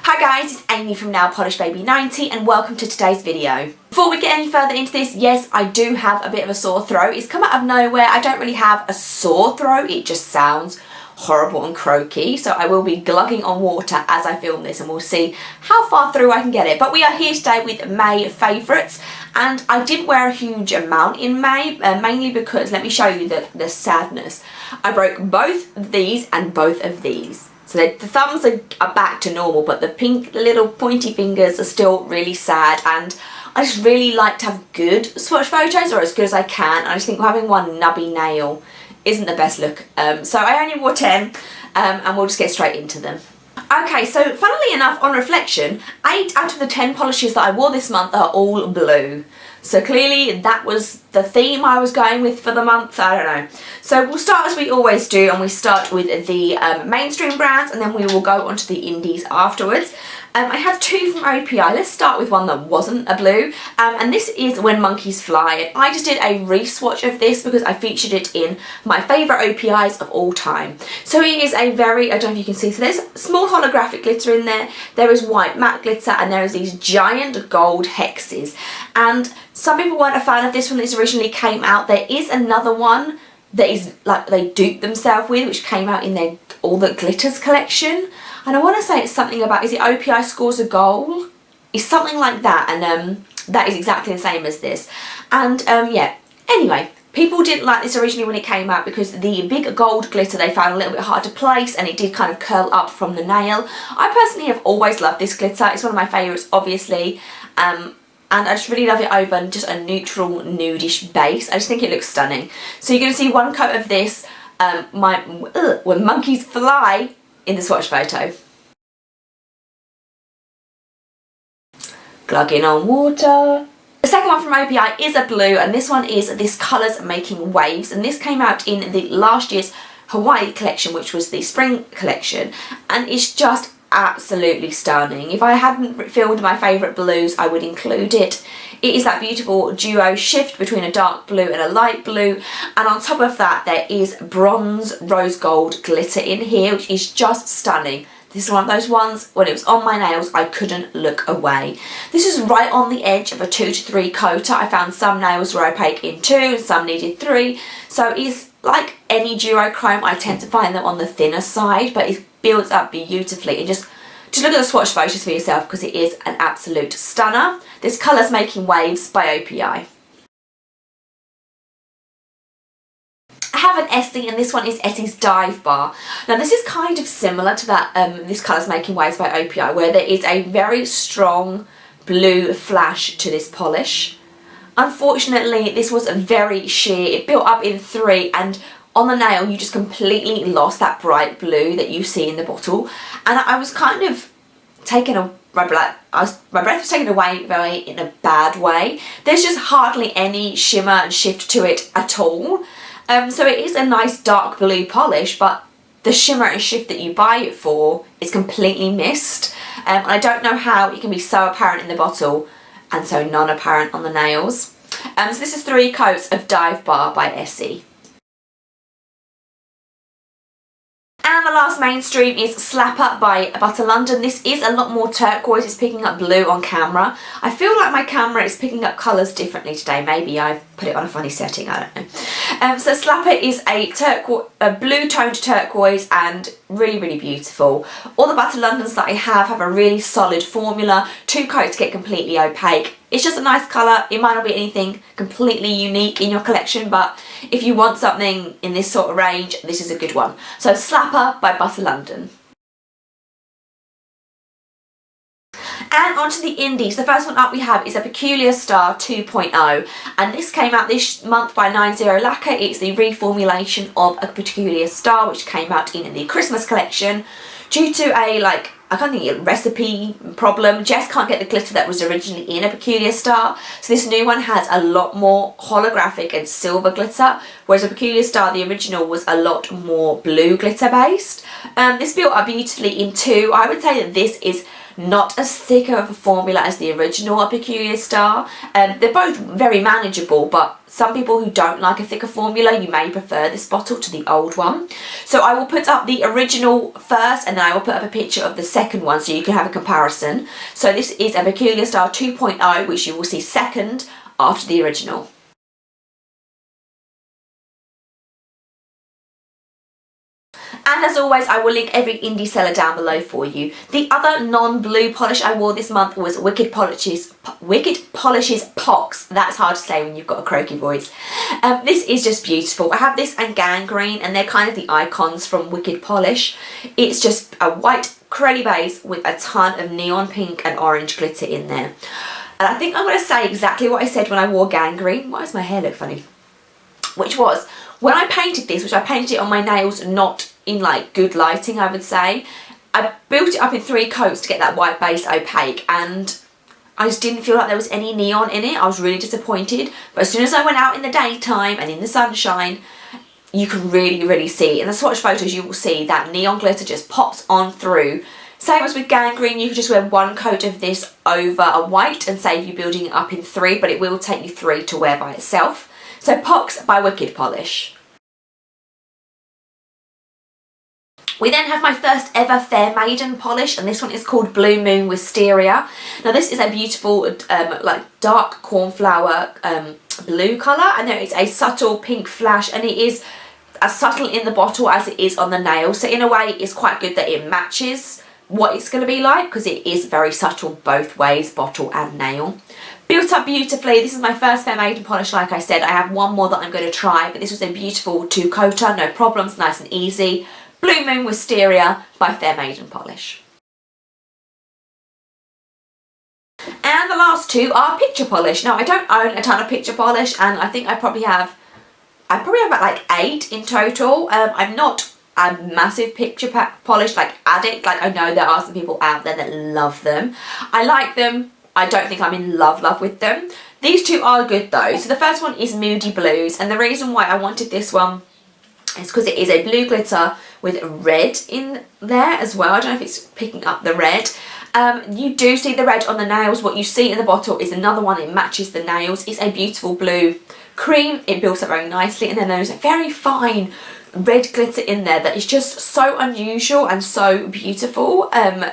Hi guys, it's Amy from Nail Polish Baby 90 and welcome to today's video. Before we get any further into this, yes, I do have a bit of a sore throat. It's come out of nowhere. I don't really have a sore throat, it just sounds horrible and croaky, so I will be glugging on water as I film this and we'll see how far through I can get it. But we are here today with May favourites, and I did wear a huge amount in May, mainly because, let me show you the sadness. I broke both of these and both of these. So the thumbs are back to normal, but the pink little pointy fingers are still really sad, and I just really like to have good swatch photos, or as good as I can. I just think having one nubby nail isn't the best look. So I only wore 10 and we'll just get straight into them. Okay, so funnily enough, on reflection, 8 out of the 10 polishes that I wore this month are all blue. So clearly that was the theme I was going with for the month, I don't know. So we'll start as we always do, and we start with the mainstream brands, and then we will go on to the indies afterwards. I have 2 from OPI. Let's start with one that wasn't a blue, and this is When Monkeys Fly. I just did a re-swatch of this because I featured it in my favourite OPIs of all time. So it is a very, I don't know if you can see, so there's small holographic glitter in there, there is white matte glitter, and there is these giant gold hexes. And some people weren't a fan of this when this originally came out. There is another one that is like they duped themselves with, which came out in their All That Glitters collection. And I want to say it's something about, is it OPI Scores a Goal? It's something like that, and that is exactly the same as this. And yeah, anyway, people didn't like this originally when it came out because the big gold glitter they found a little bit hard to place, and it did kind of curl up from the nail. I personally have always loved this glitter. It's one of my favourites, obviously. And I just really love it over just a neutral nudish base. I just think it looks stunning. So you're going to see one coat of this, When Monkeys Fly, in the swatch photo. Glugging on water. The second one from OPI is a blue, and this one is this Colours Making Waves, and this came out in the last year's Hawaii collection, which was the spring collection, and it's just absolutely stunning. If I hadn't filmed my favourite blues, I would include it. It is that beautiful duo shift between a dark blue and a light blue, and on top of that there is bronze rose gold glitter in here, which is just stunning. This is one of those ones, when it was on my nails, I couldn't look away. This is right on the edge of a 2 to 3 coater. I found some nails were opaque in 2 and some needed 3, so it's like any duochrome, I tend to find them on the thinner side, but it builds up beautifully. And just look at the swatch photos for yourself because it is an absolute stunner. This Colours Making Waves by OPI. I have an Essie, and this one is Essie's Dive Bar. Now this is kind of similar to that this Colours Making Waves by OPI, where there is a very strong blue flash to this polish. Unfortunately, this was very sheer. It built up in 3, and on the nail you just completely lost that bright blue that you see in the bottle, and I was kind of taken my breath was taken away in a bad way. There's just hardly any shimmer and shift to it at all. So it is a nice dark blue polish, but the shimmer and shift that you buy it for is completely missed. And I don't know how it can be so apparent in the bottle and so non-apparent on the nails. So this is 3 coats of Dive Bar by Essie. And the last mainstream is Slapper by Butter London. This is a lot more turquoise. It's picking up blue on camera. I feel like my camera is picking up colours differently today. Maybe I've put it on a funny setting, I don't know. So Slapper is a blue toned turquoise and really, really beautiful. All the Butter Londons that I have a really solid formula. 2 coats get completely opaque. It's just a nice colour. It might not be anything completely unique in your collection, but if you want something in this sort of range, this is a good one. So Slapper by Butter London. And onto the indies. The first one up we have is a Peculiar Star 2.0, and this came out this month by 90 Lacquer. It's the reformulation of a Peculiar Star, which came out in the Christmas collection. Due to a, I can't think of a recipe problem, Jess can't get the glitter that was originally in a Peculiar Star, so this new one has a lot more holographic and silver glitter, whereas a Peculiar Star, the original, was a lot more blue glitter based. This built up beautifully in 2. I would say that this is not as thick of a formula as the original A Peculiar Star. They're both very manageable, but some people who don't like a thicker formula, you may prefer this bottle to the old one. So I will put up the original first, and then I will put up a picture of the second one so you can have a comparison. So this is a Peculiar Style 2.0, which you will see second after the original. And as always, I will link every indie seller down below for you. The other non-blue polish I wore this month was Wicked Polishes Pox. That's hard to say when you've got a croaky voice. This is just beautiful. I have this and Gangrene, and they're kind of the icons from Wicked Polish. It's just a white cruddy base with a ton of neon pink and orange glitter in there. And I think I'm going to say exactly what I said when I wore Gangrene. Why does my hair look funny? Which was, when I painted this, which I painted it on my nails, not in like good lighting, I would say, I built it up in 3 coats to get that white base opaque, and I just didn't feel like there was any neon in it. I was really disappointed. But as soon as I went out in the daytime and in the sunshine, you can really see. In the swatch photos, you will see that neon glitter just pops on through. Same as with Gangrene, you can just wear 1 coat of this over a white and save you building it up in 3, but it will take you 3 to wear by itself. So Pox by Wicked Polish. We then have my first ever Fair Maiden polish, and this one is called Blue Moon Wisteria. Now this is a beautiful like dark cornflower blue colour, and there is a subtle pink flash, and it is as subtle in the bottle as it is on the nail. So in a way it's quite good that it matches what it's going to be like, because it is very subtle both ways, bottle and nail. Built up beautifully. This is my first Fair Maiden polish, like I said. I have one more that I'm going to try, but this was a beautiful 2-coater, no problems, nice and easy. Blue Moon Wisteria by Fair Maiden Polish. And the last 2 are picture polish. Now I don't own a ton of picture polish, and I think I probably have about like 8 in total. I'm not a massive picture polish like addict. Like, I know there are some people out there that love them. I like them. I don't think I'm in love with them. These 2 are good though. So the first one is Moody Blues, and the reason why I wanted this one is because it is a blue glitter with red in there as well. I don't know if it's picking up the red. You do see the red on the nails. What you see in the bottle is another one. It matches the nails. It's a beautiful blue cream. It builds up very nicely, and then there's a very fine red glitter in there that is just so unusual and so beautiful.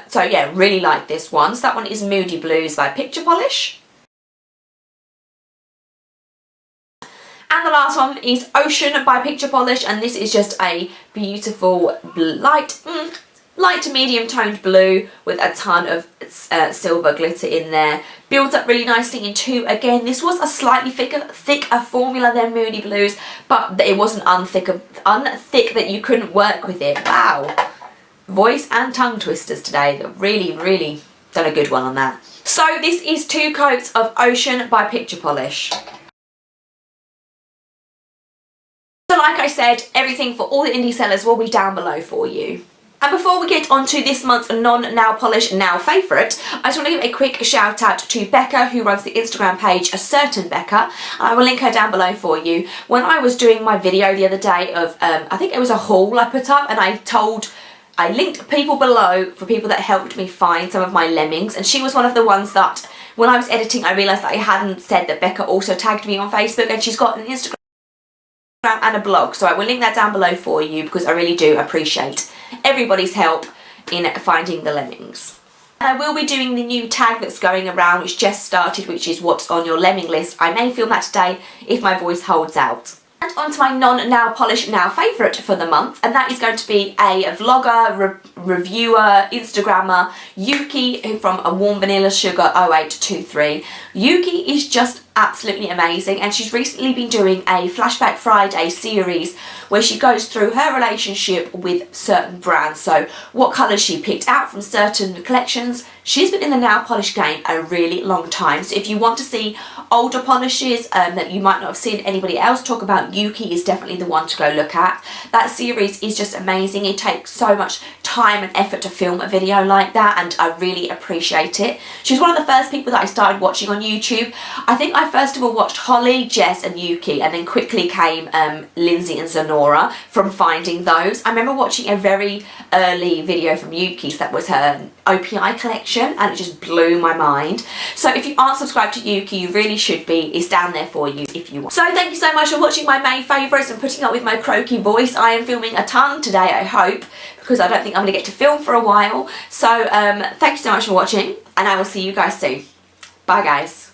So yeah, really like this one. So that one is Moody Blues by Picture Polish. And the last one is Ocean by Picture Polish, and this is just a beautiful light to medium toned blue with a ton of silver glitter in there. Builds up really nicely in 2. Again, this was a slightly thicker formula than Moody Blues, but it wasn't unthick that you couldn't work with it. Wow. Voice and tongue twisters today. Really done a good one on that. So this is 2 coats of Ocean by Picture Polish. So like I said, everything for all the indie sellers will be down below for you. And before we get on to this month's non-nail polish now favourite, I just want to give a quick shout out to Becca, who runs the Instagram page A Certain Becca. I will link her down below for you. When I was doing my video the other day of, I think it was a haul I put up, and I linked people below for people that helped me find some of my lemmings, and she was one of the ones that when I was editing I realised that I hadn't said that Becca also tagged me on Facebook, and she's got an Instagram and a blog, so I will link that down below for you because I really do appreciate everybody's help in finding the lemmings. And I will be doing the new tag that's going around, which just started, which is what's on your lemming list. I may film that today if my voice holds out. And on to my non-nail polish now favourite for the month, and that is going to be a vlogger, reviewer, Instagrammer, YUKIE from A Warm Vanilla Sugar 0823. YUKIE is just absolutely amazing, and she's recently been doing a Flashback Friday series where she goes through her relationship with certain brands, so what colours she picked out from certain collections. She's been in the nail polish game a really long time, so if you want to see older polishes that you might not have seen anybody else talk about, YUKIE is definitely the one to go look at. That series is just amazing. It takes so much time and effort to film a video like that, and I really appreciate it. She's one of the first people that I started watching on YouTube. I think I first of all watched Holly, Jess and YUKIE, and then quickly came Lindsay and Zanora from finding those. I remember watching a very early video from YUKIE, so that was her OPI collection. extension, and it just blew my mind. So if you aren't subscribed to YUKIE, you really should be. It's down there for you if you want. So thank you so much for watching my May favourites and putting up with my croaky voice. I am filming a ton today, I hope, because I don't think I'm going to get to film for a while. So thank you so much for watching, and I will see you guys soon. Bye guys.